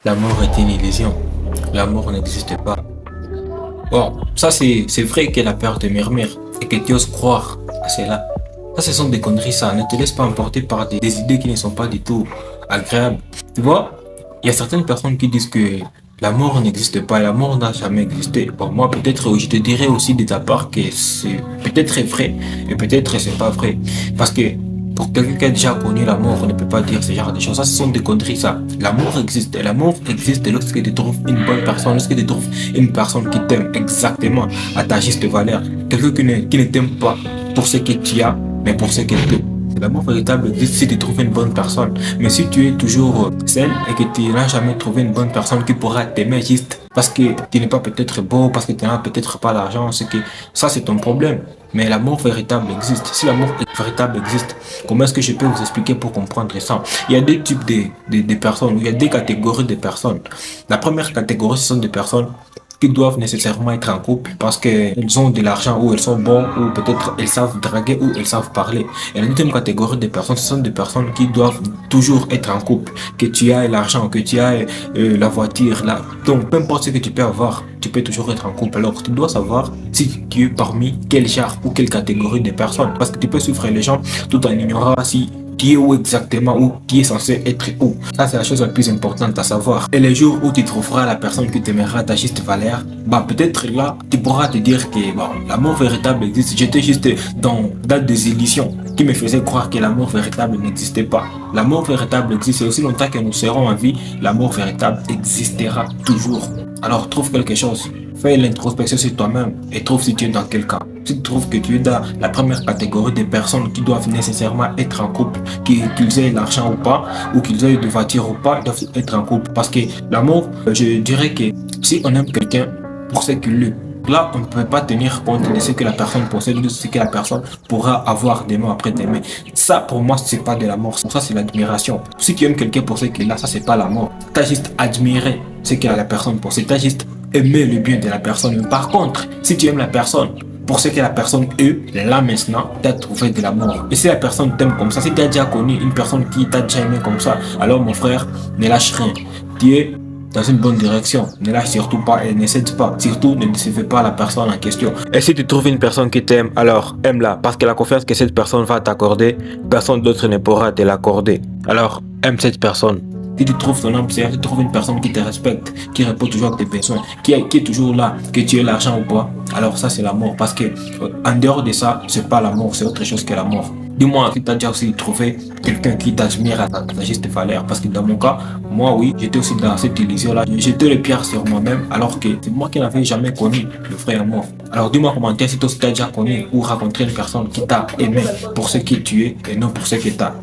L'amour est une illusion. L'amour n'existe pas. Bon, ça c'est vrai que la peur te murmure et que tu oses croire à cela. Ça, ce sont des conneries, ça. Ne te laisse pas emporter par des idées qui ne sont pas du tout agréables. Tu vois, il y a certaines personnes qui disent que l'amour n'existe pas, l'amour n'a jamais existé. Bon, moi, peut-être, je te dirais aussi de ta part que c'est peut-être vrai et peut-être c'est pas vrai. Parce que pour quelqu'un qui a déjà connu l'amour, on ne peut pas dire ce genre de choses. Ça, ce sont des conneries, ça. L'amour existe. Et l'amour existe lorsque tu trouves une bonne personne, lorsque tu trouves une personne qui t'aime exactement à ta juste valeur. Quelqu'un qui ne t'aime pas pour ce que tu as, mais pour ce qu'elle peut. L'amour véritable existe si tu trouves une bonne personne. Mais si tu es toujours seul et que tu n'as jamais trouvé une bonne personne qui pourra t'aimer juste parce que tu n'es pas peut-être beau, parce que tu n'as peut-être pas l'argent, c'est que ça c'est ton problème. Mais l'amour véritable existe. Si l'amour véritable existe, comment est-ce que je peux vous expliquer pour comprendre ça? Il y a deux types de personnes, il y a deux catégories de personnes. La première catégorie, ce sont des personnes qui doivent nécessairement être en couple parce qu'elles ont de l'argent ou elles sont bons ou peut-être elles savent draguer ou elles savent parler. Et la deuxième catégorie de personnes, ce sont des personnes qui doivent toujours être en couple. Que tu aies l'argent, que tu aies la voiture, là. Donc, peu importe ce que tu peux avoir, tu peux toujours être en couple. Alors, tu dois savoir si tu es parmi quel genre ou quelle catégorie de personnes. Parce que tu peux souffrir les gens tout en ignorant si qui est où exactement, où qui est censé être où. Ça, c'est la chose la plus importante à savoir. Et les jours où tu trouveras la personne qui t'aimera ta juste valeur, bah peut-être là, tu pourras te dire que bon, l'amour véritable existe. J'étais juste dans des illusions qui me faisaient croire que l'amour véritable n'existait pas. L'amour véritable existe et aussi longtemps que nous serons en vie, l'amour véritable existera toujours. Alors trouve quelque chose. Fais l'introspection sur toi-même et trouve si tu es dans quel cas. Si tu trouves que tu es dans la première catégorie des personnes qui doivent nécessairement être en couple, qu'ils aient l'argent ou pas, ou qu'ils aient de voiture ou pas, ils doivent être en couple. Parce que l'amour, je dirais que si on aime quelqu'un pour ce qu'il est, là, on ne peut pas tenir compte de ce que la personne possède, de ce que la personne pourra avoir demain après demain. Ça, pour moi, c'est pas de l'amour. Ça, c'est l'admiration. Si tu aimes quelqu'un pour ce qu'il a, ça, c'est pas l'amour. Tu as juste admiré ce que la personne possède. Tu as juste aimé le bien de la personne. Par contre, si tu aimes la personne pour ce que la personne est, là maintenant, tu as trouvé de l'amour. Et si la personne t'aime comme ça, si tu as déjà connu une personne qui t'a déjà aimé comme ça, alors mon frère, ne lâche rien. Tu es dans une bonne direction. Ne lâche surtout pas et ne cède pas. Surtout, ne décevez pas la personne en question. Et si tu trouves une personne qui t'aime, alors aime-la. Parce que la confiance que cette personne va t'accorder, personne d'autre ne pourra te l'accorder. Alors, aime cette personne. Si tu trouves ton âme sœur, si tu trouves une personne qui te respecte, qui répond toujours à tes besoins, qui est toujours là, que tu aies l'argent ou pas, alors ça c'est l'amour. Parce que en dehors de ça, c'est pas l'amour, c'est autre chose que l'amour. Dis-moi si tu as déjà aussi trouvé quelqu'un qui t'admire à ta juste valeur. Parce que dans mon cas, moi oui, j'étais aussi dans cette illusion-là. J'étais le pire sur moi-même, alors que c'est moi qui n'avais jamais connu le vrai amour. Alors dis-moi en commentaire si toi aussi tu as déjà connu ou rencontré une personne qui t'a aimé pour ce que tu es et non pour ce que tu as.